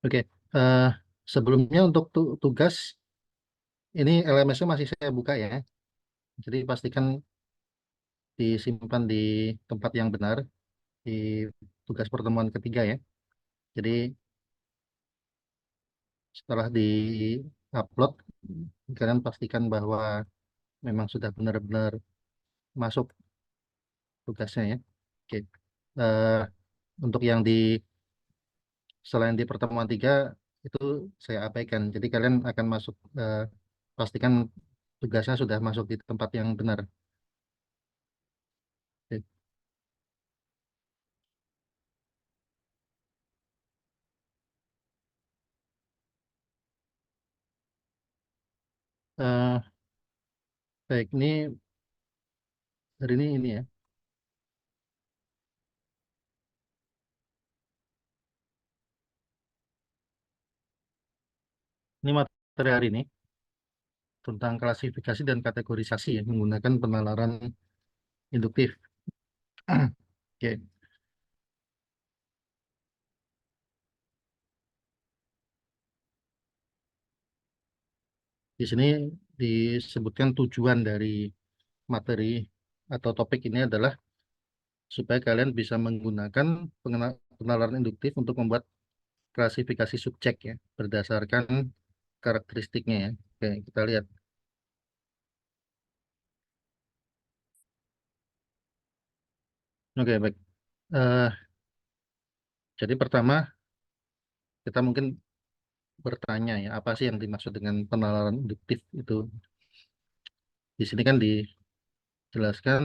Oke, eh, sebelumnya untuk tugas ini LMS-nya masih saya buka ya. Jadi pastikan disimpan di tempat yang benar di tugas pertemuan ketiga ya. Jadi setelah di-upload, kalian pastikan bahwa memang sudah benar-benar masuk tugasnya ya. Oke, Eh, untuk yang di selain di pertemuan tiga itu saya abaikan. Jadi kalian akan masuk, pastikan tugasnya sudah masuk di tempat yang benar. Oke. Eh, Baik, ini hari ini ya. Ini materi hari ini tentang klasifikasi dan kategorisasi ya, menggunakan penalaran induktif. Oke, di sini disebutkan tujuan dari materi atau topik ini adalah supaya kalian bisa menggunakan penalaran induktif untuk membuat klasifikasi subjek ya, berdasarkan karakteristiknya ya. Oke, kita lihat. Oke, baik. Eh, jadi pertama kita mungkin bertanya ya, apa sih yang dimaksud dengan penalaran induktif itu? Di sini kan dijelaskan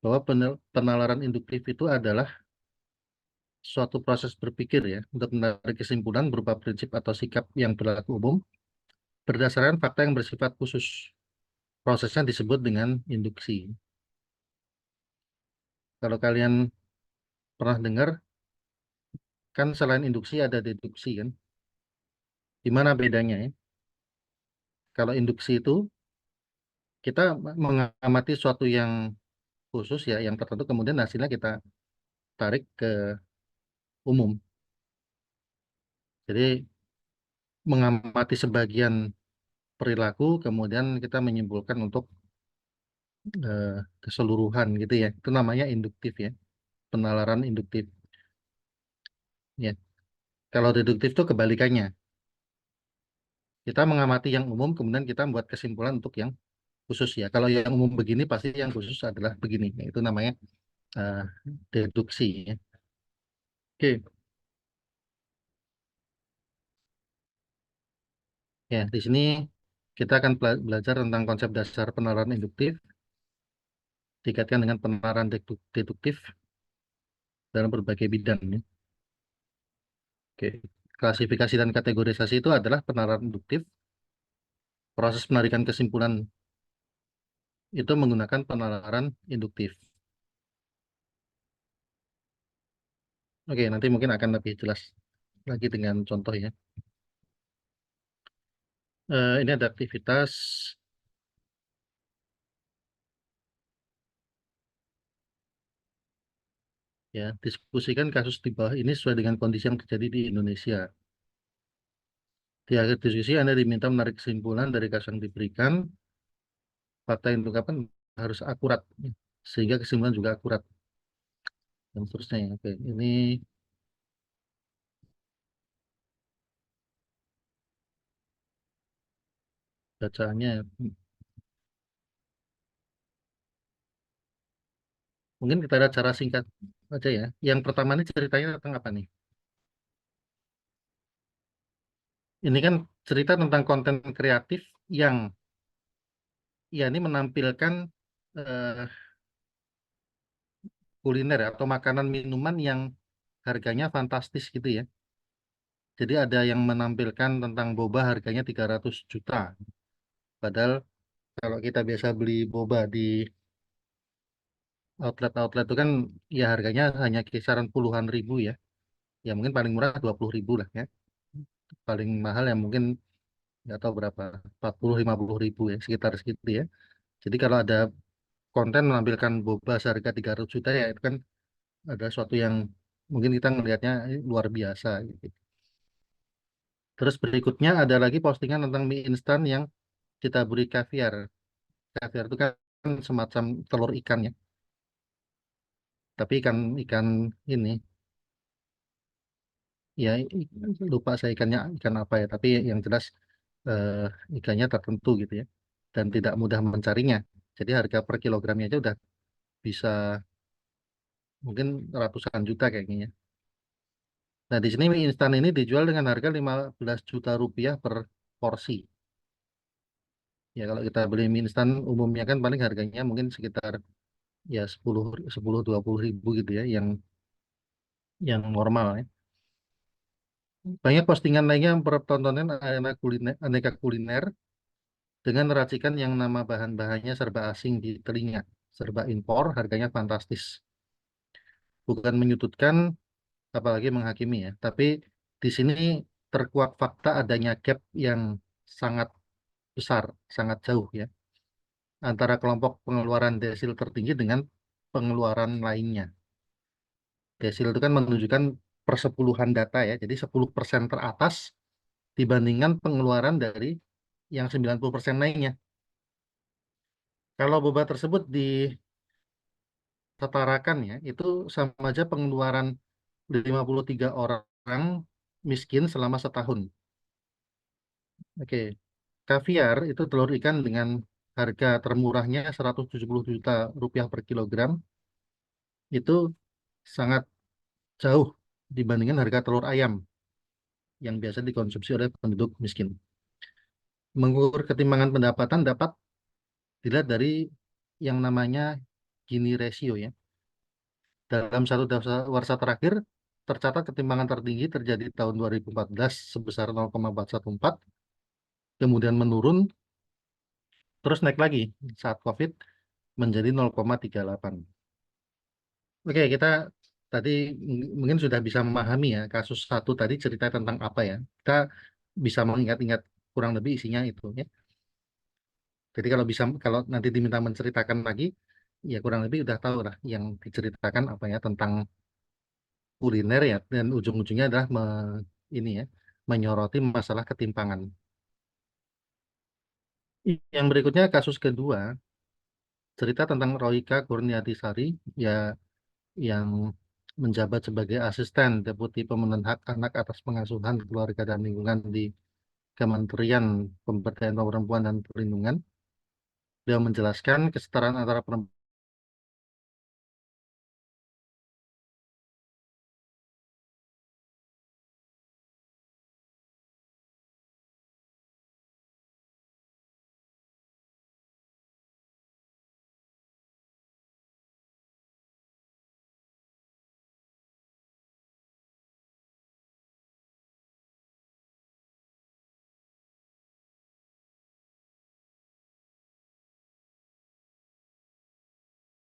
bahwa penalaran induktif itu adalah suatu proses berpikir ya untuk menarik kesimpulan berupa prinsip atau sikap yang berlaku umum berdasarkan fakta yang bersifat khusus. Prosesnya disebut dengan induksi. Kalau kalian pernah dengar, kan selain induksi ada deduksi kan? Di mana bedanya ya? Kalau induksi itu kita mengamati suatu yang khusus ya, yang tertentu, kemudian hasilnya kita tarik ke umum. Jadi mengamati sebagian perilaku, kemudian kita menyimpulkan untuk eh, keseluruhan gitu ya. Itu namanya induktif ya, penalaran induktif. Ya, kalau deduktif itu kebalikannya. Kita mengamati yang umum, kemudian kita membuat kesimpulan untuk yang khusus ya. Kalau yang umum begini, pasti yang khusus adalah begini. Ya, itu namanya eh, deduksi ya. Oke, ya di sini kita akan belajar tentang konsep dasar penalaran induktif dikaitkan dengan penalaran deduktif dalam berbagai bidang ya. Oke. Klasifikasi dan kategorisasi itu adalah penalaran induktif. Proses penarikan kesimpulan itu menggunakan penalaran induktif. Oke, nanti mungkin akan lebih jelas lagi dengan contoh ya. Ini ada aktivitas ya, diskusikan kasus di bawah ini sesuai dengan kondisi yang terjadi di Indonesia. Di akhir diskusi Anda diminta menarik kesimpulan dari kasus yang diberikan, fakta yang diungkapkan harus akurat ya, sehingga kesimpulan juga akurat dan seterusnya ya. Oke, ini bacaannya mungkin kita ada cara singkat aja ya. Yang pertama ini ceritanya tentang apa nih? Ini kan cerita tentang konten kreatif yang ya ini menampilkan eh, kuliner ya, atau makanan minuman yang harganya fantastis gitu ya. Jadi ada yang menampilkan tentang boba harganya 300 juta. Padahal kalau kita biasa beli boba di outlet-outlet itu kan ya harganya hanya kisaran puluhan ribu ya. Ya mungkin paling murah 20 ribu lah ya. Paling mahal ya mungkin nggak tahu berapa, 40 50 ribu ya, sekitar segitu ya. Jadi kalau ada konten menampilkan boba seharga 300 juta ya itu kan ada suatu yang mungkin kita ngelihatnya luar biasa gitu. Terus berikutnya ada lagi postingan tentang mie instan yang kita beri kaviar. Kaviar itu kan semacam telur ikan ya, tapi ikan ikan ini ya lupa saya ikannya ikan apa ya, tapi yang jelas eh, ikannya tertentu gitu ya, dan tidak mudah mencarinya. Jadi harga per kilogramnya aja udah bisa mungkin ratusan juta kayaknya, ya. Nah, di sini mie instan ini dijual dengan harga 15 juta rupiah per porsi. Ya, kalau kita beli mie instan umumnya kan paling harganya mungkin sekitar ya 10 10 20 ribu gitu ya, yang normal ya. Banyak postingan lainnya yang pertontonan aneka kuliner dengan racikan yang nama bahan-bahannya serba asing di telinga, serba impor, harganya fantastis. Bukan menyudutkan, apalagi menghakimi ya. Tapi di sini terkuak fakta adanya gap yang sangat besar, sangat jauh ya, antara kelompok pengeluaran desil tertinggi dengan pengeluaran lainnya. Desil itu kan menunjukkan persepuluhan data ya, jadi 10% teratas dibandingkan pengeluaran dari yang 90% lainnya. Kalau beban tersebut disetarakan ya, itu sama aja pengeluaran 53 orang miskin selama setahun. Oke, kaviar itu telur ikan dengan harga termurahnya 170 juta rupiah per kilogram itu sangat jauh dibandingkan harga telur ayam yang biasa dikonsumsi oleh penduduk miskin. Mengukur ketimbangan pendapatan dapat dilihat dari yang namanya Gini ratio ya. Dalam satu dasawarsa terakhir, tercatat ketimbangan tertinggi terjadi di tahun 2014 sebesar 0,414, kemudian menurun, terus naik lagi saat COVID menjadi 0,38. Oke, kita tadi mungkin sudah bisa memahami ya, kasus satu tadi cerita tentang apa ya. Kita bisa mengingat-ingat kurang lebih isinya itu ya. Jadi kalau nanti diminta menceritakan lagi, ya kurang lebih udah tahu lah yang diceritakan apa ya tentang kuliner ya, dan ujung-ujungnya adalah ini ya, menyoroti masalah ketimpangan. Yang berikutnya kasus kedua, cerita tentang Royka Kurniatisari ya, yang menjabat sebagai asisten Deputi Pemenuhan Hak Anak atas Pengasuhan Keluarga dan Lingkungan di Kementerian Pemberdayaan Perempuan dan Perlindungan. Beliau menjelaskan kesetaraan antara perempuan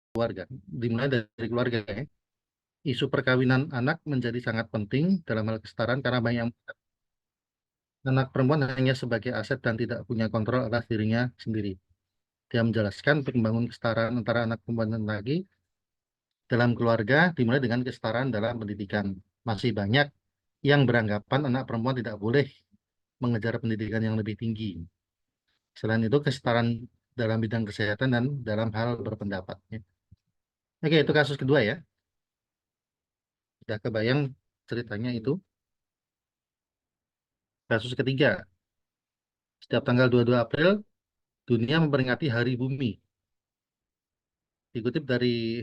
keluarga, dimulai dari keluarga ya. Isu perkawinan anak menjadi sangat penting dalam hal kesetaraan karena banyak anak perempuan hanya sebagai aset dan tidak punya kontrol atas dirinya sendiri. Dia menjelaskan untuk membangun kesetaraan antara anak perempuan dan laki dalam keluarga dimulai dengan kesetaraan dalam pendidikan. Masih banyak yang beranggapan anak perempuan tidak boleh mengejar pendidikan yang lebih tinggi. Selain itu, kesetaraan dalam bidang kesehatan dan dalam hal berpendapat, ya. Oke, itu kasus kedua ya. Sudah kebayang ceritanya itu. Kasus ketiga, setiap tanggal 22 April, dunia memperingati Hari Bumi. Dikutip dari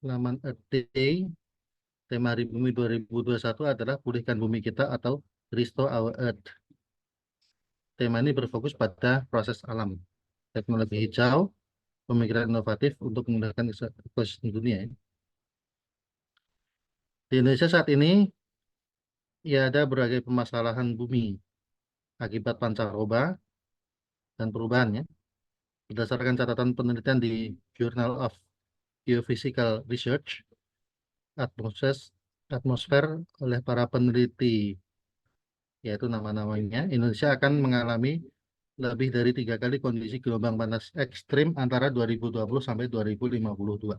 laman Earth Day, tema Hari Bumi 2021 adalah Pulihkan Bumi Kita atau Restore Our Earth. Tema ini berfokus pada proses alam, teknologi hijau, pemikiran inovatif untuk memudahkan ekosistem dunia, ya. Di Indonesia saat ini, ya ada berbagai permasalahan bumi akibat pancaroba dan perubahan ya. Berdasarkan catatan penelitian di Journal of Geophysical Research, atmosfer, atmosfer oleh para peneliti, yaitu nama-namanya, Indonesia akan mengalami lebih dari 3 kali kondisi gelombang panas ekstrim antara 2020 sampai 2052.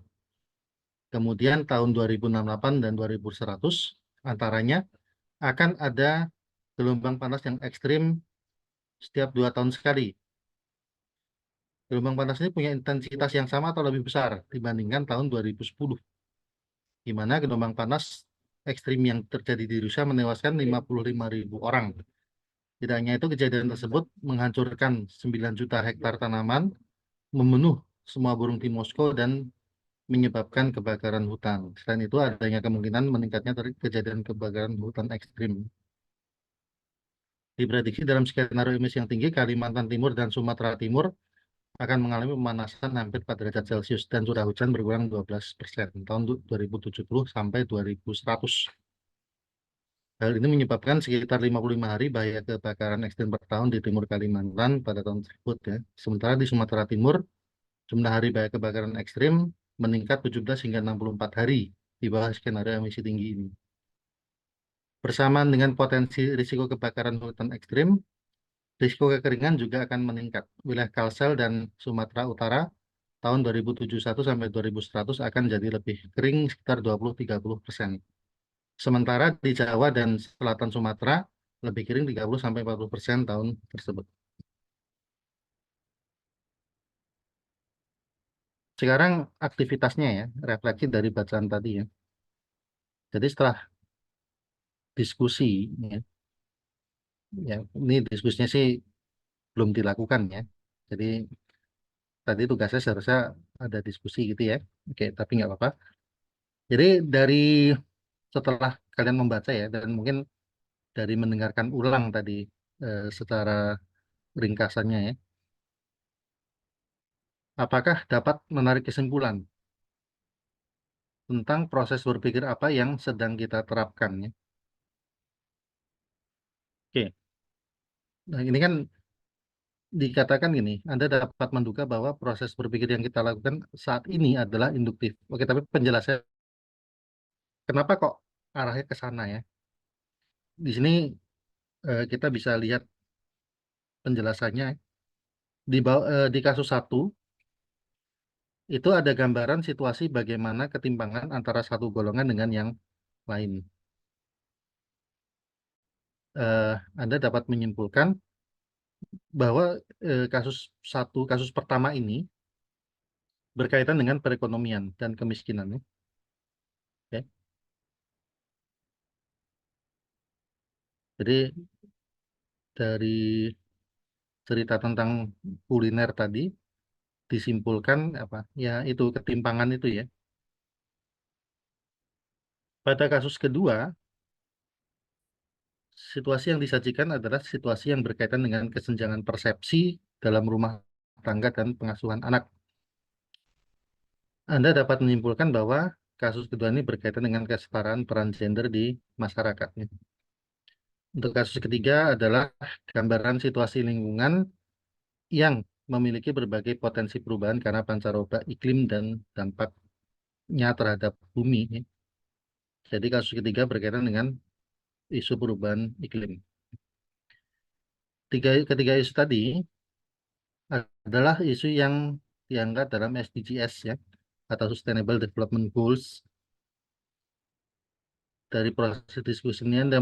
Kemudian tahun 2068 dan 2100 antaranya akan ada gelombang panas yang ekstrim setiap 2 tahun sekali. Gelombang panas ini punya intensitas yang sama atau lebih besar dibandingkan tahun 2010, di mana gelombang panas ekstrim yang terjadi di Rusia menewaskan 55.000 orang. Tidak hanya itu, kejadian tersebut menghancurkan 9 juta hektar tanaman, membunuh semua burung di Moskow, dan menyebabkan kebakaran hutan. Selain itu, adanya kemungkinan meningkatnya kejadian kebakaran hutan ekstrim. Diprediksi dalam skenario emisi yang tinggi, Kalimantan Timur dan Sumatera Timur akan mengalami pemanasan hampir 4 derajat Celcius dan curah hujan berkurang 12% tahun 2070 sampai 2100. Hal ini menyebabkan sekitar 55 hari bahaya kebakaran ekstrem per tahun di timur Kalimantan pada tahun tersebut ya. Sementara di Sumatera Timur, jumlah hari bahaya kebakaran ekstrem meningkat 17 hingga 64 hari di bawah skenario emisi tinggi ini. Bersamaan dengan potensi risiko kebakaran hutan ekstrem, risiko kekeringan juga akan meningkat. Wilayah Kalsel dan Sumatera Utara tahun 2071 sampai 2100 akan jadi lebih kering sekitar 20-30%. Sementara di Jawa dan Selatan Sumatera lebih kering 30 sampai 40% tahun tersebut. Sekarang aktivitasnya ya, refleksi dari bacaan tadi ya. Jadi setelah diskusi ya, ya ini diskusinya sih belum dilakukan ya. Jadi tadi tugasnya seharusnya ada diskusi gitu ya. Oke, tapi nggak apa-apa. Jadi dari setelah kalian membaca ya, dan mungkin dari mendengarkan ulang tadi secara ringkasannya ya, apakah dapat menarik kesimpulan tentang proses berpikir apa yang sedang kita terapkan ya? Oke, nah ini kan dikatakan gini, Anda dapat menduga bahwa proses berpikir yang kita lakukan saat ini adalah induktif. Oke, tapi penjelasannya kenapa kok arahnya ke sana ya? Di sini kita bisa lihat penjelasannya di kasus satu itu ada gambaran situasi bagaimana ketimpangan antara satu golongan dengan yang lain. Anda dapat menyimpulkan bahwa kasus pertama ini berkaitan dengan perekonomian dan kemiskinan. Ya. Oke. Jadi dari cerita tentang kuliner tadi disimpulkan apa? Ya itu ketimpangan itu ya. Pada kasus kedua, situasi yang disajikan adalah situasi yang berkaitan dengan kesenjangan persepsi dalam rumah tangga dan pengasuhan anak. Anda dapat menyimpulkan bahwa kasus kedua ini berkaitan dengan kesetaraan peran gender di masyarakat. Ya. Untuk kasus ketiga adalah gambaran situasi lingkungan yang memiliki berbagai potensi perubahan karena pancaroba iklim dan dampaknya terhadap bumi. Ya. Jadi kasus ketiga berkaitan dengan isu perubahan iklim. Ketiga isu tadi adalah isu yang diangkat dalam SDGs ya, atau Sustainable Development Goals. Dari proses diskusi ini Anda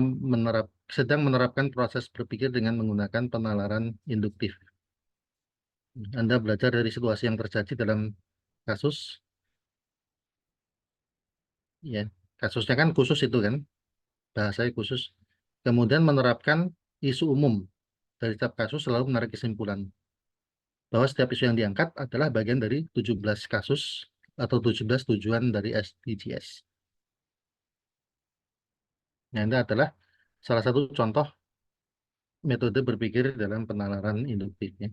sedang menerapkan proses berpikir dengan menggunakan penalaran induktif. Anda belajar dari situasi yang terjadi dalam kasus, ya kasusnya kan khusus itu kan, bahasanya khusus. Kemudian menerapkan isu umum dari setiap kasus selalu menarik kesimpulan bahwa setiap isu yang diangkat adalah bagian dari 17 kasus atau 17 tujuan dari SDGs. Nah, ini adalah salah satu contoh metode berpikir dalam penalaran induktifnya.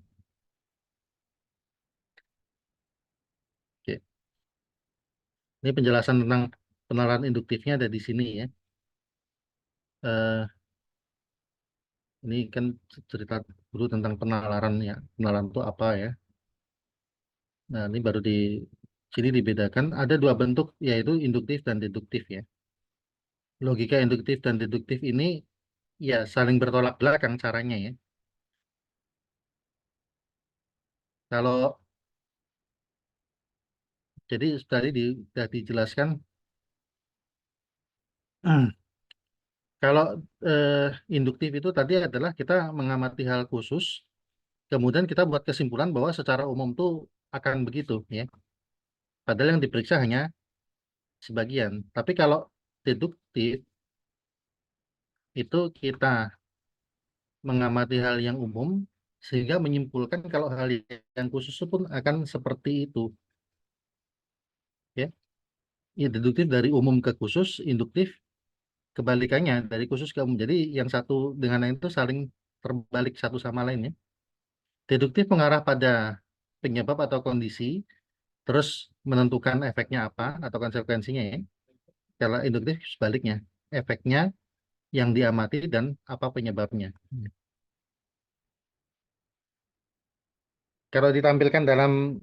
Oke. Ini penjelasan tentang penalaran induktifnya ada di sini ya. Eh, ini kan cerita dulu tentang penalaran ya. Penalaran itu apa ya? Nah, ini baru di sini dibedakan. Ada dua bentuk, yaitu induktif dan deduktif ya. Logika induktif dan deduktif ini ya saling bertolak belakang caranya ya. Kalau Jadi tadi sudah dijelaskan kalau eh, induktif itu tadi adalah kita mengamati hal khusus, kemudian kita buat kesimpulan bahwa secara umum tuh akan begitu ya. Padahal yang diperiksa hanya sebagian. Tapi kalau deduktif itu kita mengamati hal yang umum sehingga menyimpulkan kalau hal yang khusus pun akan seperti itu ya. Ya, deduktif dari umum ke khusus, induktif kebalikannya dari khusus ke umum. Jadi yang satu dengan yang itu saling terbalik satu sama lain ya. Deduktif mengarah pada penyebab atau kondisi, terus menentukan efeknya apa atau konsekuensinya ya. Kalau induktif sebaliknya, efeknya yang diamati dan apa penyebabnya. Kalau ditampilkan dalam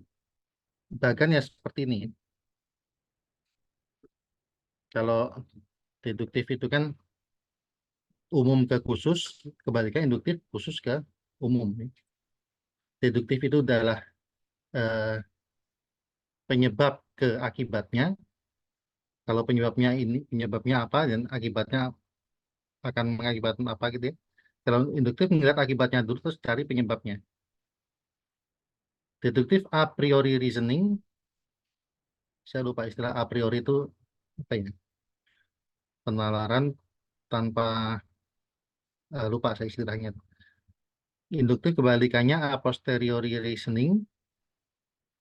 bagan ya seperti ini. Kalau deduktif itu kan umum ke khusus, kebalikan induktif khusus ke umum. Deduktif itu adalah eh, penyebab ke akibatnya. Kalau penyebabnya apa dan akibatnya akan mengakibatkan apa gitu ya. Kalau induktif melihat akibatnya dulu terus cari penyebabnya. Deduktif a priori reasoning, saya lupa istilah a priori itu apa ya? Penalaran tanpa lupa saya istilahnya. Induktif kebalikannya a posteriori reasoning,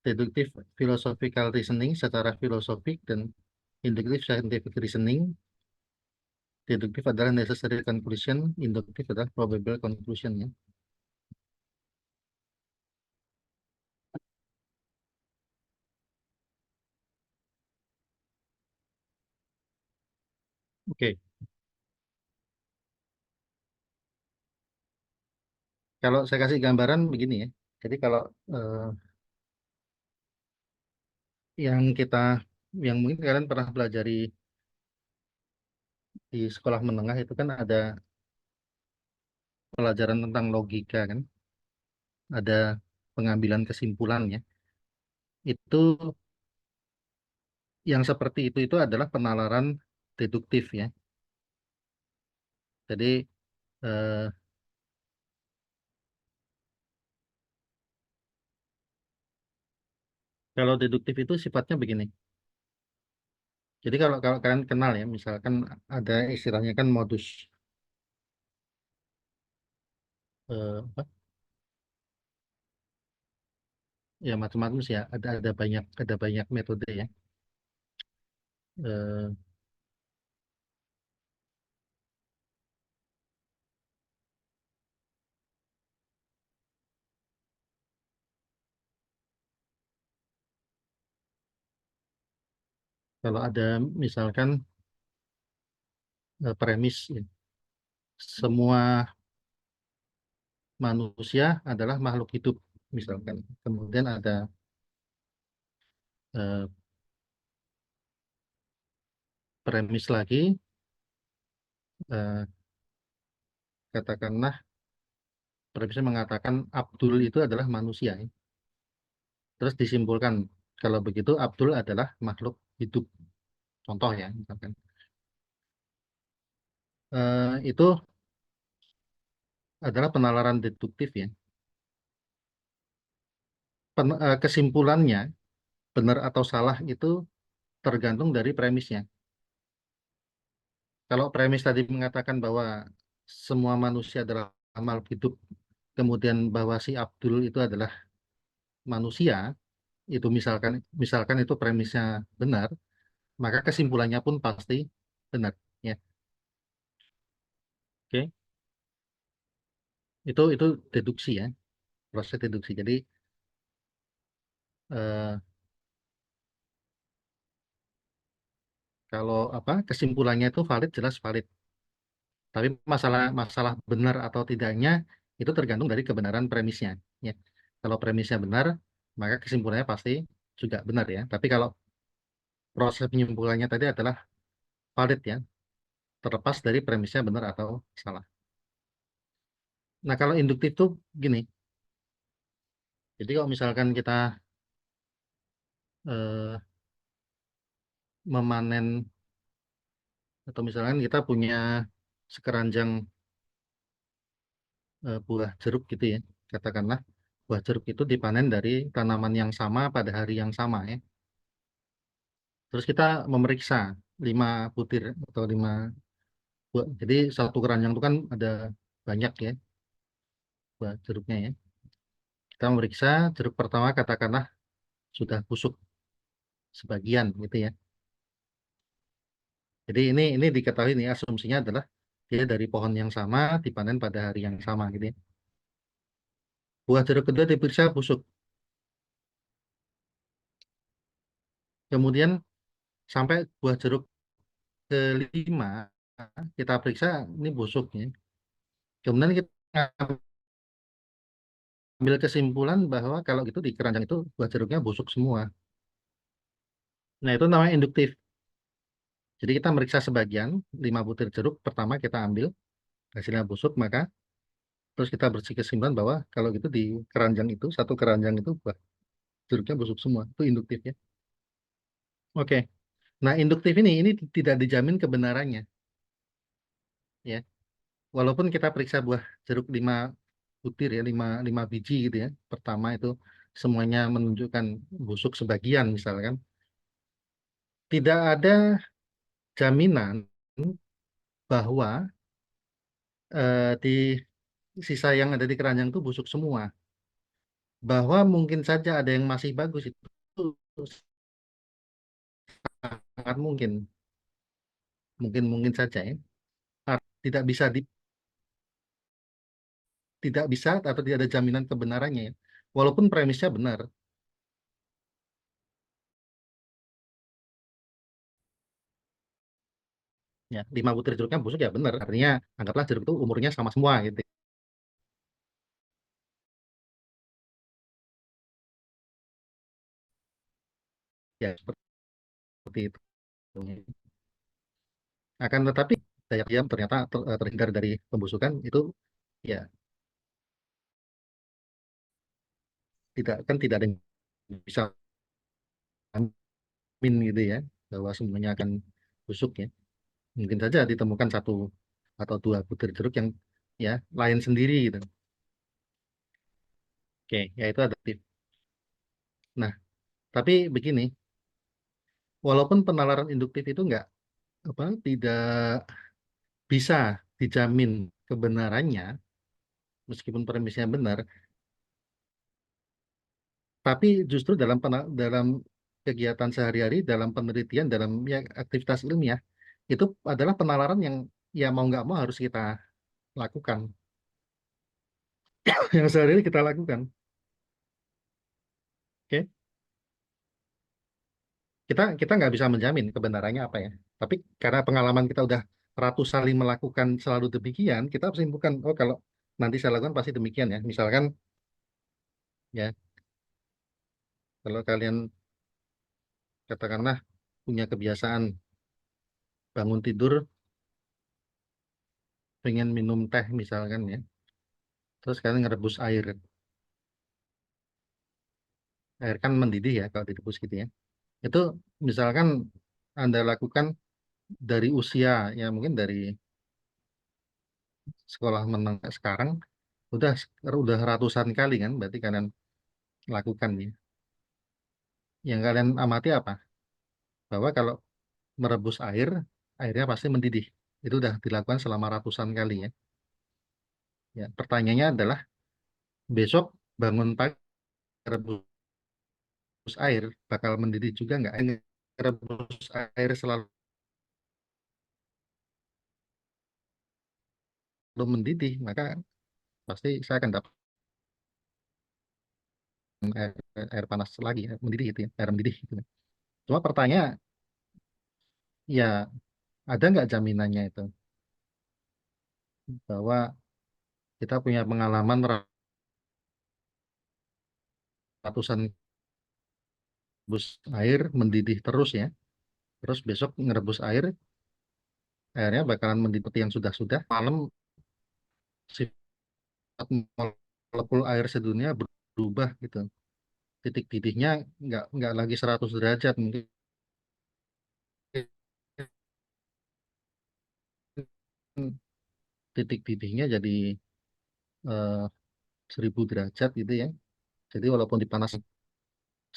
deduktif philosophical reasoning secara filosofik dan induktif scientific reasoning. Deduktif adalah necessary conclusion, induktif adalah probable conclusion ya. Oke, kalau saya kasih gambaran begini ya. Jadi kalau eh, yang kita yang mungkin kalian pernah pelajari di sekolah menengah itu kan ada pelajaran tentang logika kan, ada pengambilan kesimpulannya. Itu yang seperti itu adalah penalaran deduktif ya. Jadi eh, kalau deduktif itu sifatnya begini. Jadi kalau kalian kenal ya, misalkan ada istilahnya kan modus apa? Ya macam-macam sih ya. Ada banyak metode ya. Eh, Kalau ada misalkan premis ya, semua manusia adalah makhluk hidup misalkan. Kemudian ada eh, premis lagi, eh, katakanlah premisnya mengatakan Abdul itu adalah manusia ya. Terus disimpulkan kalau begitu Abdul adalah makhluk hidup. Contoh ya misalkan. Itu adalah penalaran deduktif ya. Kesimpulannya benar atau salah itu tergantung dari premisnya. Kalau premis tadi mengatakan bahwa semua manusia adalah makhluk hidup, kemudian bahwa si Abdul itu adalah manusia, itu misalkan itu premisnya benar, maka kesimpulannya pun pasti benar. Ya, oke. Itu deduksi ya, proses deduksi. Jadi eh, kalau apa kesimpulannya itu valid, jelas valid. Tapi masalah masalah benar atau tidaknya itu tergantung dari kebenaran premisnya. Ya, kalau premisnya benar, maka kesimpulannya pasti juga benar ya. Tapi kalau proses penyimpulannya tadi adalah valid ya, terlepas dari premisnya benar atau salah. Nah, kalau induktif tuh gini, jadi kalau misalkan kita memanen atau misalkan kita punya sekeranjang buah jeruk gitu ya. Katakanlah buah jeruk itu dipanen dari tanaman yang sama pada hari yang sama ya. Terus kita memeriksa 5 butir atau 5 buah. Jadi satu keranjang itu kan ada banyak ya buah jeruknya ya. Kita memeriksa jeruk pertama katakanlah sudah busuk sebagian gitu ya. Jadi ini diketahui nih asumsinya adalah dia dari pohon yang sama dipanen pada hari yang sama gitu ya. Buah jeruk kedua diperiksa busuk. Kemudian sampai buah jeruk kelima kita periksa ini busuk ya. Kemudian kita ambil kesimpulan bahwa kalau gitu di keranjang itu buah jeruknya busuk semua. Nah itu namanya induktif. Jadi kita meriksa sebagian 5 butir jeruk pertama kita ambil hasilnya busuk maka terus kita bersih kesimpulan bahwa kalau gitu di keranjang itu satu keranjang itu buah jeruknya busuk semua. Itu induktif ya. Oke. Nah induktif ini tidak dijamin kebenarannya ya. Walaupun kita periksa buah jeruk 5 butir ya, lima biji gitu ya. Pertama itu semuanya menunjukkan busuk sebagian misalkan. Tidak ada jaminan bahwa di sisa yang ada di keranjang itu busuk semua. Bahwa mungkin saja ada yang masih bagus itu sangat mungkin, mungkin mungkin saja ya. Tidak bisa tidak bisa atau tidak ada jaminan kebenarannya ya. Walaupun premisnya benar. Ya, 5 butir jeruknya busuk ya benar. Artinya anggaplah jeruk itu umurnya sama semua gitu. Ya seperti itu. Akan tetapi daya diam ternyata terhindar dari pembusukan itu ya tidak ada yang bisa jamin gitu ya bahwa semuanya akan busuk ya. Mungkin saja ditemukan 1 atau 2 butir jeruk yang ya lain sendiri gitu. Oke, ya itu adaptif. Nah, tapi begini, walaupun penalaran induktif itu nggak apa tidak bisa dijamin kebenarannya, meskipun premisnya benar, tapi justru dalam kegiatan sehari-hari, dalam penelitian, dalam ya, aktivitas ilmiah, itu adalah penalaran yang ya mau nggak mau harus kita lakukan, yang sehari-hari kita lakukan. Oke, kita nggak bisa menjamin kebenarannya apa ya. Tapi karena pengalaman kita udah ratus kali melakukan selalu demikian, kita harus simpulkan, oh kalau nanti saya lakukan pasti demikian ya. Misalkan ya, kalau kalian katakanlah punya kebiasaan bangun tidur pengen minum teh misalkan ya, terus kalian ngerebus air, air kan mendidih ya kalau direbus gitu ya. Itu misalkan Anda lakukan dari usia ya mungkin dari sekolah menengah sekarang udah udah ratusan kali kan berarti kalian lakukan ya. Yang kalian amati apa? Bahwa kalau merebus air, airnya pasti mendidih. Itu udah dilakukan selama ratusan kali ya. Ya, pertanyaannya adalah besok bangun pagi rebus air bakal mendidih juga nggak? Rebus air selalu mendidih, maka pasti saya akan dapat air, air panas lagi, air mendidih gitu ya, air mendidih gitu. Cuma pertanyaan, ya ada nggak jaminannya itu bahwa kita punya pengalaman ratusan rebus air mendidih terus ya, terus besok ngerebus air, airnya bakalan mendidih seperti yang sudah-sudah. Malam sifat molekul air sedunia berubah gitu. Titik didihnya nggak lagi 100 derajat mungkin titik didihnya jadi eh, 1000 derajat gitu ya. Jadi walaupun dipanas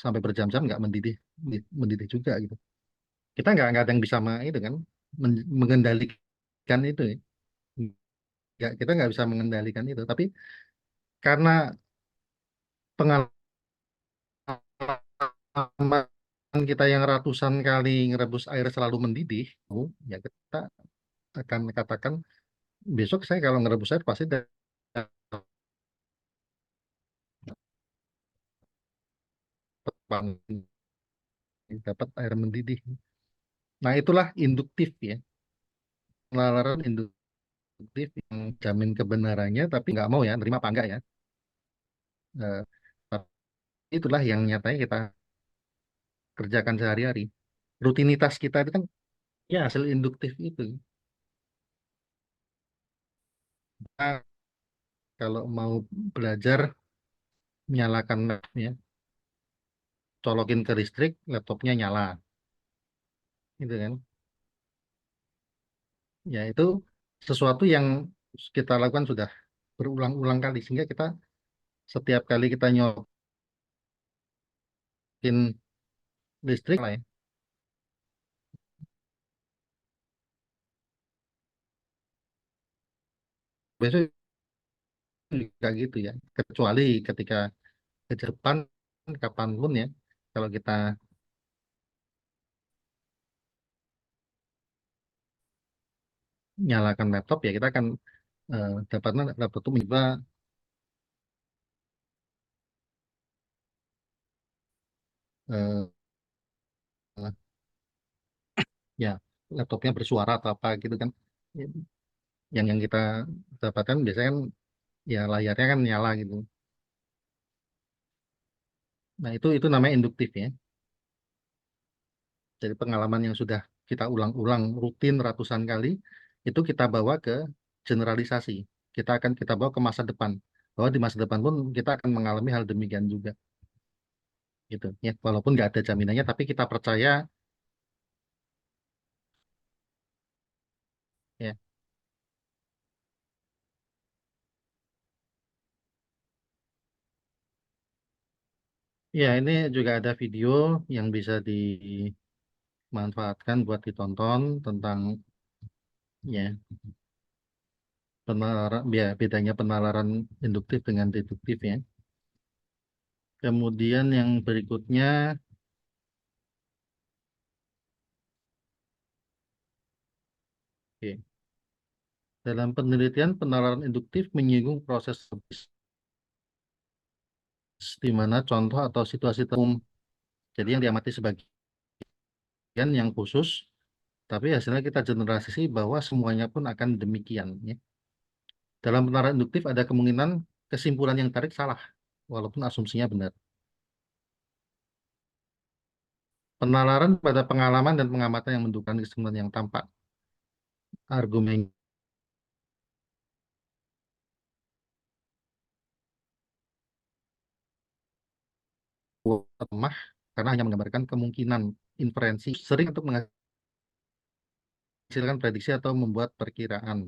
sampai berjam-jam nggak mendidih, mendidih juga gitu. Kita nggak ada yang bisa itu kan mengendalikan itu ya. Kita nggak bisa mengendalikan itu. Tapi karena pengalaman kita yang ratusan kali ngerebus air selalu mendidih, ya kita akan katakan besok saya kalau ngerebus air pasti dapat air mendidih. Nah, itulah induktif ya. Penalaran induktif yang jamin kebenarannya tapi nggak mau ya, nerima apa enggak ya. Eh, tapi itulah yang nyatanya kita kerjakan sehari-hari. Rutinitas kita itu kan ya hasil induktif itu. Nah, kalau mau belajar nyalakan laptopnya, colokin ke listrik, laptopnya nyala, gitu kan? Ya itu sesuatu yang kita lakukan sudah berulang-ulang kali sehingga kita setiap kali kita nyokin listrik lah ya, besok juga gitu ya. Kecuali ketika ke depan kapanpun ya, kalau kita nyalakan laptop ya kita akan dapatnya laptop itu mencoba eh, ya laptopnya bersuara atau apa gitu kan. Yang kita dapatkan biasanya kan ya layarnya kan nyala gitu. Nah, itu namanya induktif ya. Jadi pengalaman yang sudah kita ulang-ulang rutin ratusan kali itu kita bawa ke generalisasi. Kita bawa ke masa depan. Bahwa di masa depan pun kita akan mengalami hal demikian juga gitu ya. Walaupun nggak ada jaminannya tapi kita percaya ya. Ya, ini juga ada video yang bisa dimanfaatkan buat ditonton tentang ya penalaran ya, bedanya penalaran induktif dengan deduktif ya. Kemudian yang berikutnya, oke. Dalam penelitian penalaran induktif menyinggung proses di mana contoh atau situasi umum. Jadi yang diamati sebagian yang khusus, tapi hasilnya kita generalisasi bahwa semuanya pun akan demikian ya. Dalam penalaran induktif ada kemungkinan kesimpulan yang tarik salah, walaupun asumsinya benar. Penalaran pada pengalaman dan pengamatan yang mendukung kesimpulan yang tampak. Argumen lemah karena hanya menggambarkan kemungkinan inferensi sering untuk menghasilkan prediksi atau membuat perkiraan.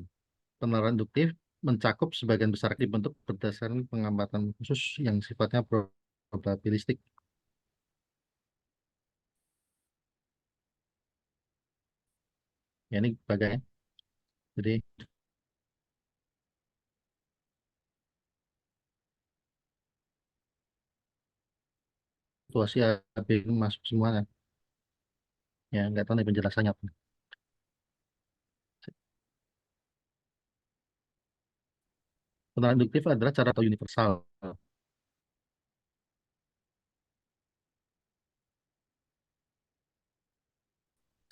Penalaran induktif mencakup sebagian besar dibentuk berdasarkan pengamatan khusus yang sifatnya probabilistik. Ya, ini bagiannya. Jadi situasi AB masuk semua kan. Ya, nggak tahu nih penjelasannya apa. Penalaran induktif adalah cara atau universal.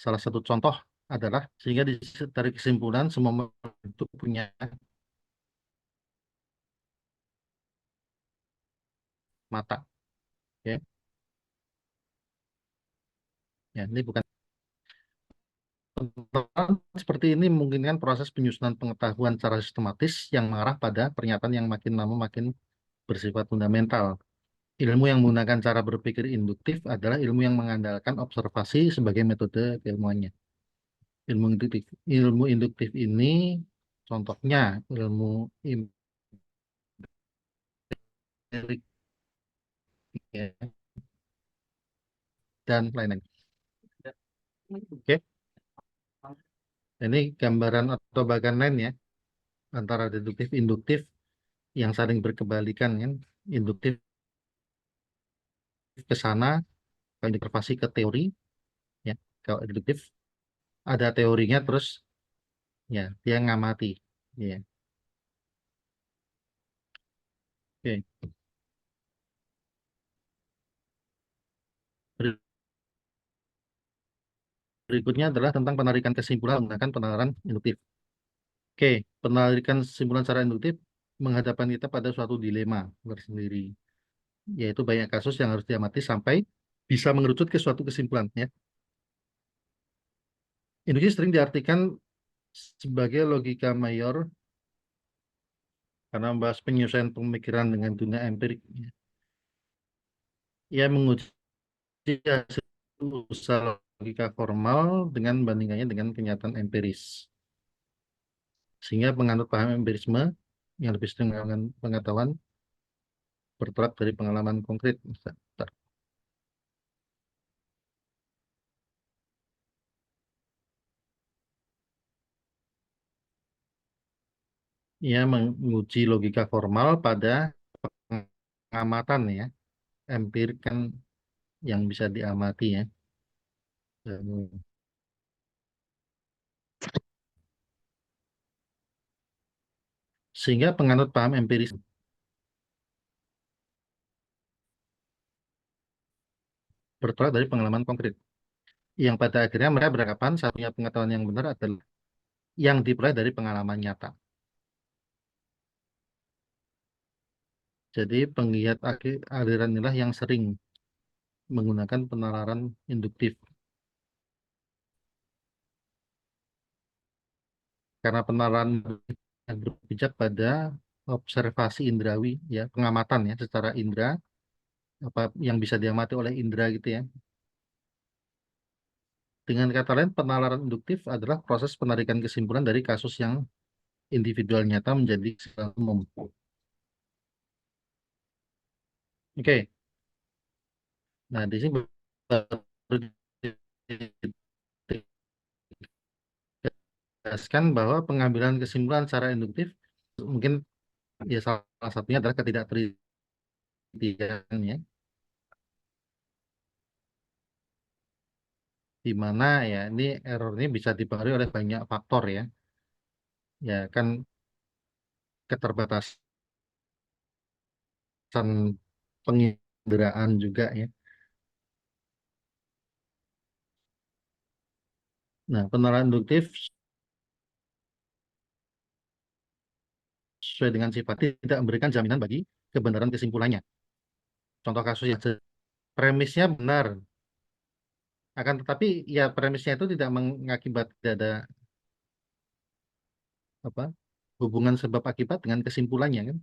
Salah satu contoh adalah sehingga dari kesimpulan semua itu punya mata. Ya, ya ini bukan seperti ini memungkinkan proses penyusunan pengetahuan secara sistematis yang mengarah pada pernyataan yang makin lama makin bersifat fundamental. Ilmu yang menggunakan cara berpikir induktif adalah ilmu yang mengandalkan observasi sebagai metode keilmuannya. Ilmu induktif ini contohnya ilmu empirik ya, dan lain-lain. Oke, ini gambaran atau bagan lain ya antara deduktif induktif yang saling berkebalikan kan. Induktif ke sana, kalau interpretasi ke teori ya. Kalau deduktif ada teorinya terus ya dia ngamati ya. Oke. Berikutnya adalah tentang penarikan kesimpulan menggunakan penalaran induktif. Oke, penarikan kesimpulan secara induktif menghadapkan kita pada suatu dilema tersendiri, yaitu banyak kasus yang harus diamati sampai bisa mengerucut ke suatu kesimpulan ya. Induksi sering diartikan sebagai logika mayor karena membahas penyelesaian pemikiran dengan dunia empirik. Ia menguji hasil usaha logika formal dengan bandingannya dengan kenyataan empiris. Sehingga penganut paham empirisme yang lebih sering menggunakan pengetahuan bertolak dari pengalaman konkret. Bentar. Ia menguji logika formal pada pengamatan ya, empirik kan yang bisa diamati ya. Sehingga penganut paham empiris bertolak dari pengalaman konkret. Yang pada akhirnya mereka beranggapan satunya pengetahuan yang benar adalah yang diperoleh dari pengalaman nyata. Jadi penggiat aliran inilah yang sering menggunakan penalaran induktif. Karena penalaran yang berpijak pada observasi indrawi, ya pengamatan ya secara indera, apa yang bisa diamati oleh indera gitu ya. Dengan kata lain, penalaran induktif adalah proses penarikan kesimpulan dari kasus yang individual nyata menjadi kesimpulan umum. Oke, nah di sini baru ditegaskan bahwa pengambilan kesimpulan secara induktif mungkin ya salah satunya adalah ketidaktelitian ya, di mana ya ini error ini bisa dipengaruhi oleh banyak faktor ya, ya kan keterbatasan penginderaan juga ya. Nah, penalaran induktif sesuai dengan sifatnya tidak memberikan jaminan bagi kebenaran kesimpulannya. Contoh kasus yang premisnya benar, akan tetapi ya premisnya itu tidak mengakibat tidak ada apa hubungan sebab akibat dengan kesimpulannya kan.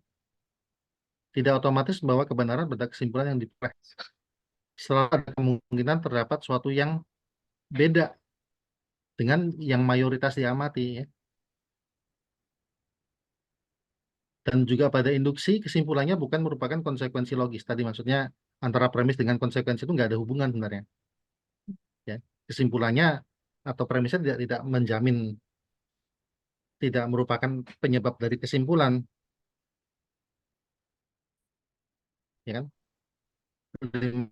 Tidak otomatis bahwa kebenaran pada kesimpulan yang diperoleh. Selalu ada kemungkinan terdapat suatu yang beda dengan yang mayoritas diamati ya. Dan juga pada induksi kesimpulannya bukan merupakan konsekuensi logis. Tadi maksudnya antara premis dengan konsekuensi itu nggak ada hubungan sebenarnya. Ya, kesimpulannya atau premisnya tidak menjamin tidak merupakan penyebab dari kesimpulan, ya kan? Lima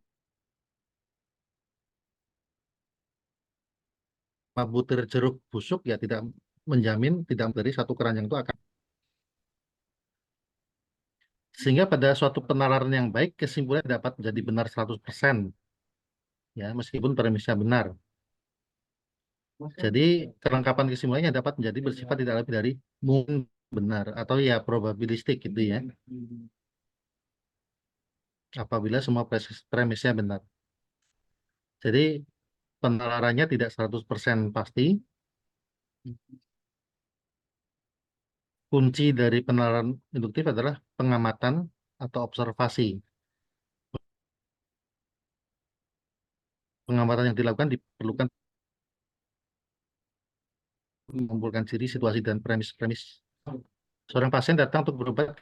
butir jeruk busuk ya tidak menjamin tidak dari satu keranjang itu akan. Sehingga pada suatu penalaran yang baik kesimpulan dapat menjadi benar 100% ya meskipun premisnya benar. Jadi kelengkapan kesimpulannya dapat menjadi bersifat tidak lebih dari mungkin benar atau ya probabilistik gitu ya. Apabila semua premisnya benar. Jadi penalarannya tidak 100% pasti. Kunci dari penalaran induktif adalah pengamatan atau observasi. Pengamatan yang dilakukan diperlukan mengumpulkan ciri, situasi, dan premis-premis. Seorang pasien datang untuk berobat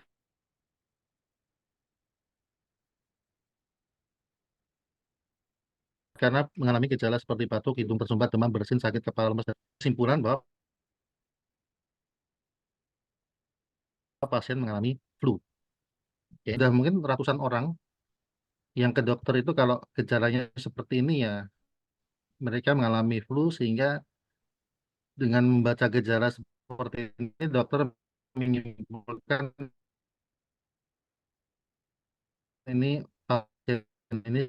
karena mengalami gejala seperti batuk, hidung tersumbat, demam bersin, sakit kepala, lemas, dan kesimpulan bahwa pasien mengalami flu. Ya, sudah mungkin ratusan orang yang ke dokter itu kalau gejalanya seperti ini ya mereka mengalami flu sehingga dengan membaca gejala seperti ini dokter menyimpulkan ini pasien ini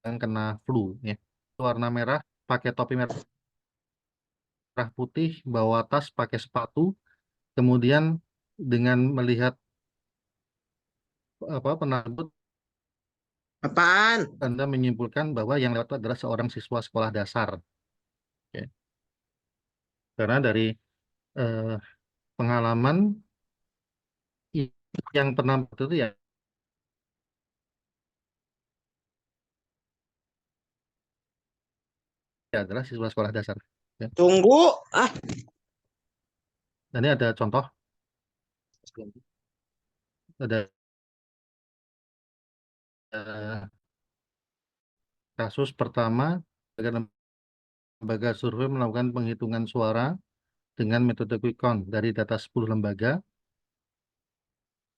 yang kena flu ya. Warna merah, pakai topi merah putih, bawa tas, pakai sepatu, kemudian dengan melihat apa penarbut Apaan? Anda menyimpulkan bahwa yang lewat itu adalah seorang siswa sekolah dasar ya. Karena dari eh, pengalaman yang pernah itu ya adalah siswa sekolah dasar ya. Tunggu. Ah, Dan ini ada contoh, ada eh, kasus pertama, lembaga survei melakukan penghitungan suara dengan metode quick count dari data 10 lembaga.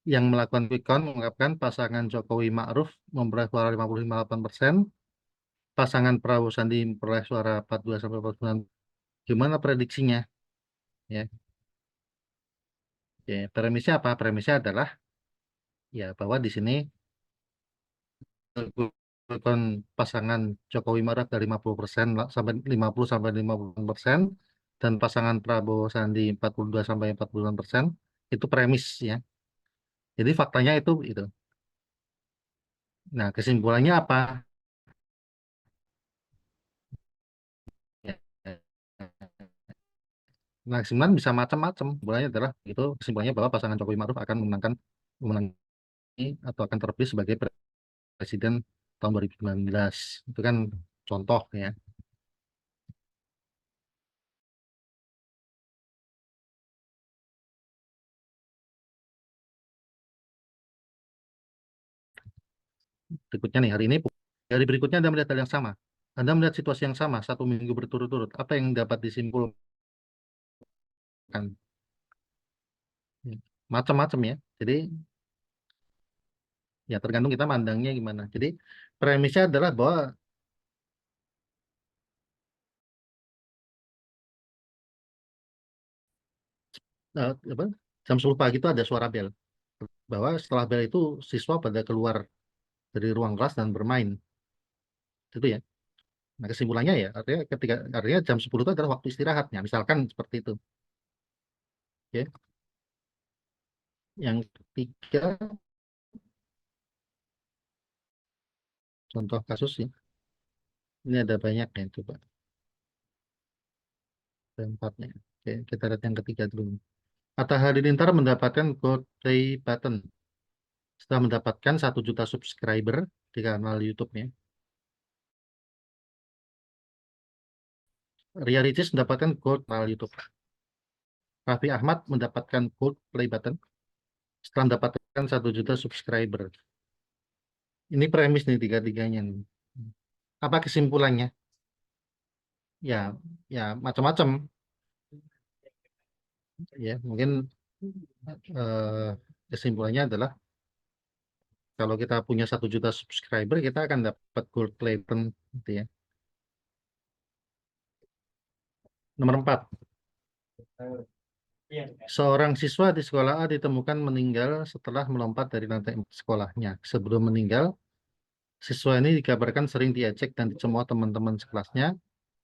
Yang melakukan quick count mengungkapkan pasangan Jokowi Ma'ruf memperoleh suara 55,8%, pasangan Prabowo Sandi memperoleh suara 42 sampai 49. Gimana prediksinya? Ya, ya, premisnya apa? Premisnya adalah ya bahwa di sini kan pasangan Jokowi Maruf dari 50% sampai 50 sampai 50% dan pasangan Prabowo Sandi 42 sampai 40% itu premis ya. Jadi faktanya itu. Nah, kesimpulannya apa? Ya, nah, kesimpulan bisa macam-macam. Kesimpulannya adalah itu kesimpulannya bahwa pasangan Jokowi Maruf akan memenangi atau akan terpilih sebagai presiden tahun 2019. Itu kan contoh ya. Berikutnya nih, hari ini, hari berikutnya Anda melihat hal yang sama. Anda melihat situasi yang sama, 1 minggu berturut-turut. Apa yang dapat disimpulkan? Ya, macam-macam ya. Jadi, ya tergantung kita mandangnya gimana. Jadi, premisnya adalah bahwa apa, jam 10 pagi itu ada suara bel. Bahwa setelah bel itu siswa pada keluar dari ruang kelas dan bermain. Itu ya. Nah, kesimpulannya ya, artinya jam 10 itu adalah waktu istirahatnya. Misalkan seperti itu. Ya. Yang ketiga, contoh kasus ya. Ini ada banyak ya, coba. Ada empatnya. Oke, kita lihat yang ketiga dulu. Atta Halilintar mendapatkan gold play button setelah mendapatkan 1 juta subscriber di kanal YouTube-nya. Ria Ricis mendapatkan gold kanal YouTube. Raffi Ahmad mendapatkan gold play button setelah mendapatkan 1 juta subscriber. Ini premis nih tiga-tiganya nih. Apa kesimpulannya? Ya, ya macam-macam. Ya, mungkin eh, kesimpulannya adalah kalau kita punya 1 juta subscriber, kita akan dapat gold play button, gitu ya. Nomor 4. Seorang siswa di sekolah A ditemukan meninggal setelah melompat dari lantai 4 sekolahnya. Sebelum meninggal, siswa ini dikabarkan sering diejek dan dicemooh teman-teman sekelasnya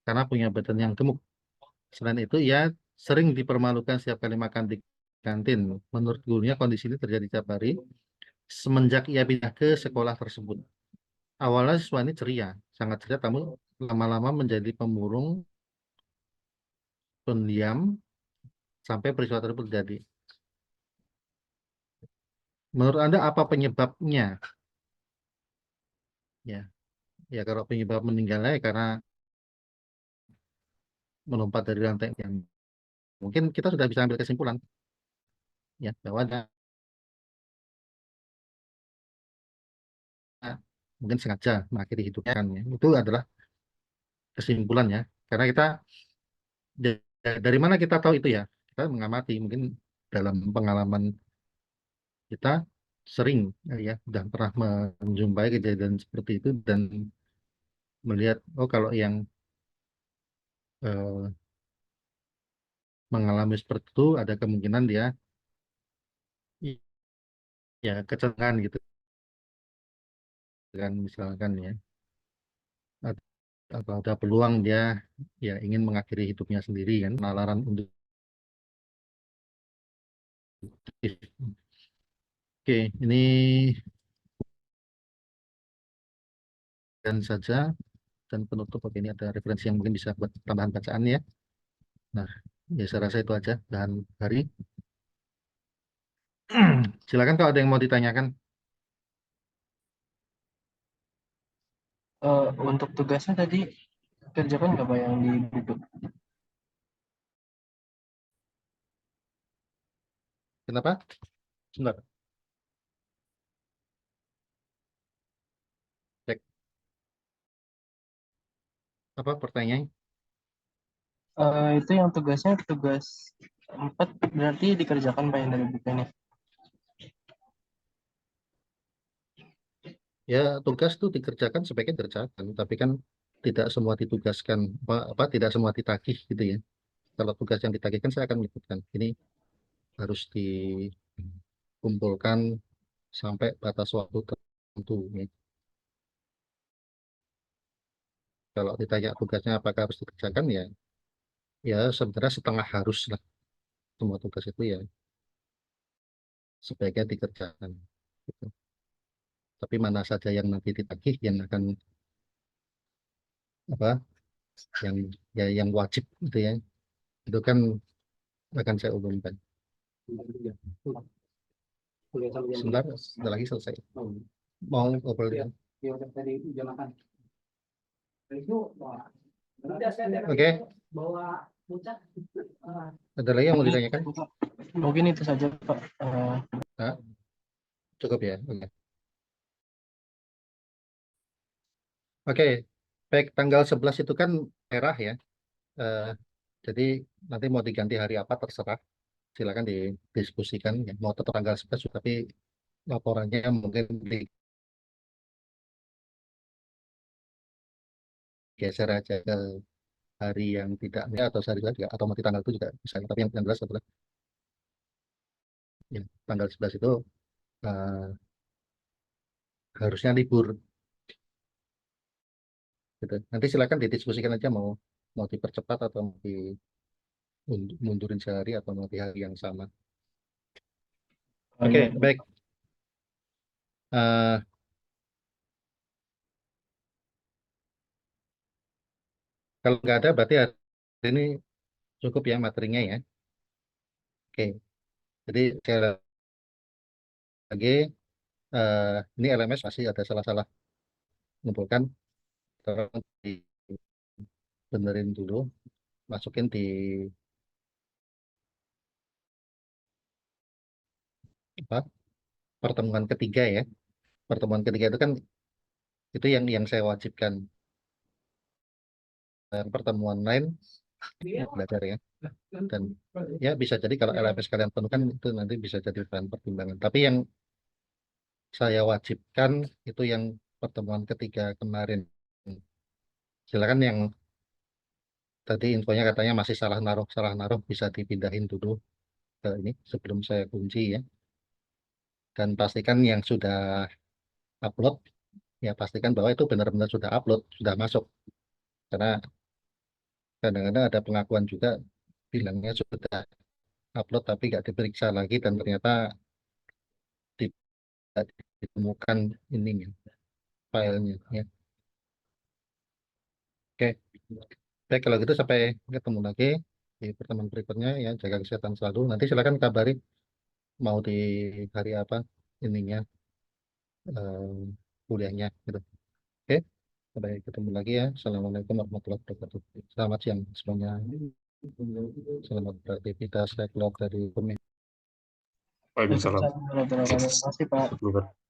karena punya badan yang gemuk. Selain itu, ia sering dipermalukan setiap kali makan di kantin. Menurut gurunya, kondisi ini terjadi tiap hari semenjak ia pindah ke sekolah tersebut. Awalnya siswa ini ceria, sangat ceria, namun lama-lama menjadi pemurung, pendiam, sampai peristiwa tersebut terjadi. Menurut Anda apa penyebabnya? Ya, ya kalau penyebab meninggalnya ya karena melompat dari rantai yang mungkin kita sudah bisa ambil kesimpulan ya bahwa dia mungkin sengaja mengakhiri hidupnya kan ya. Itu adalah kesimpulan ya. Karena kita dari mana kita tahu itu ya? Kita mengamati mungkin dalam pengalaman kita sering ya sudah pernah menjumpai kejadian seperti itu dan melihat oh kalau yang eh, mengalami seperti itu ada kemungkinan dia ya kecenderungan gitu kan misalkan ya atau ada peluang dia ya ingin mengakhiri hidupnya sendiri kan penalaran induktif. Oke, ini dan saja dan penutup. Oke, ini ada referensi yang mungkin bisa buat tambahan bacaan ya. Nah, ya saya rasa itu aja bahan hari. Silakan kalau ada yang mau ditanyakan. Untuk tugasnya tadi kerjakan nggak Pak yang di buku? Kenapa? Sebentar, cek apa pertanyaan? Itu yang tugasnya tugas 4 berarti dikerjakan Pak yang dari buku ini. Ya, tugas itu dikerjakan sebaiknya dikerjakan, tapi kan tidak semua ditugaskan, tidak semua ditagih gitu ya. Kalau tugas yang ditagihkan saya akan menyebutkan ini harus dikumpulkan sampai batas waktu tertentu ya. Kalau ditanya tugasnya apakah harus dikerjakan ya, ya sebenarnya setengah harus lah semua tugas itu ya sebaiknya dikerjakan. Gitu. Tapi mana saja yang nanti ditagih yang akan apa yang yang wajib gitu ya itu kan akan saya umumkan. Sebentar, sebentar lagi selesai. Mau ngobrol ya? Oke, ada lagi yang mau ditanyakan? Mungkin itu saja Pak. Nah, cukup ya. Oke, baik tanggal 11 itu kan merah ya. Eh, jadi nanti mau diganti hari apa terserah. Silakan didiskusikan. Ya. Mau tetap tanggal 11 tapi laporannya mungkin digeser aja ke hari yang tidak merah atau hari juga atau mau di tanggal itu juga bisa. Tapi yang jelas adalah ya, tanggal 11 itu eh, harusnya libur. Gitu. Nanti silakan didiskusikan aja mau mau dipercepat atau mau mundurin sehari atau mau di hari yang sama. Oke, Ya, baik. Eh, kalau nggak ada berarti hari ini cukup ya materinya ya. Oke, jadi sekali lagi ini LMS masih ada salah-salah mengumpulkan. Tolong dibenerin dulu, masukin di apa, pertemuan ketiga ya. Pertemuan ketiga itu kan itu yang saya wajibkan. Dan pertemuan lain ya, belajar ya. Dan ya bisa jadi kalau LMS kalian penuh kan itu nanti bisa jadi bahan pertimbangan. Tapi yang saya wajibkan itu yang pertemuan ketiga kemarin. Silakan yang tadi infonya katanya masih salah naruh bisa dipindahin dulu ke ini sebelum saya kunci ya. Dan pastikan yang sudah upload ya pastikan bahwa itu benar-benar sudah upload, sudah masuk. Karena kadang-kadang ada pengakuan juga bilangnya sudah upload tapi nggak diperiksa lagi dan ternyata tidak ditemukan ininya filenya ya. Oke. Baik, kalau gitu sampai ketemu lagi di pertemuan berikutnya ya. Jaga kesehatan selalu. Nanti silakan kabari mau di hari apa ininya kuliahnya gitu. Oke. Sampai ketemu lagi ya. Assalamualaikum warahmatullahi wabarakatuh. Selamat siang semuanya. Selamat beraktivitas. Saya keluar dari komite. Waalaikumsalam. Waalaikumsalam warahmatullahi wabarakatuh. Terima kasih, Pak. Terima kasih.